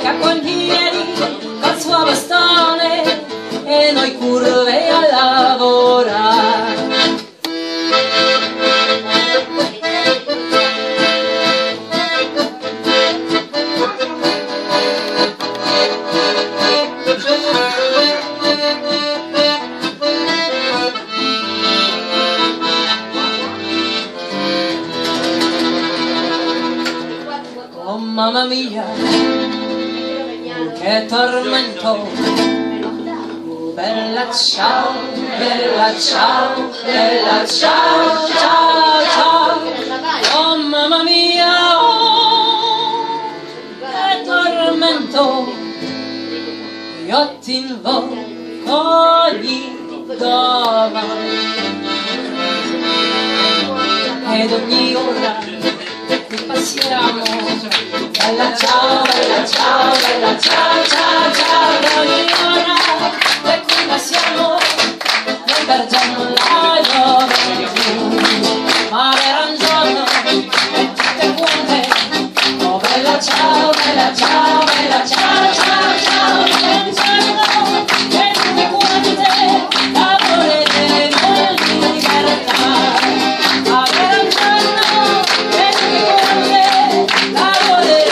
Caponieri col suo bastone e noi curve a lavorare. Oh mamma mia, che tormento! Bella ciao, bella ciao, bella ciao, ciao, ciao! Oh mamma mia, oh, che tormento! Io ti invoco ogni domani ed ogni ora qui passiamo. Bella ciao, bella ciao, bella ciao, ciao, ciao, ogni ora e qui passiamo, noi bergiamo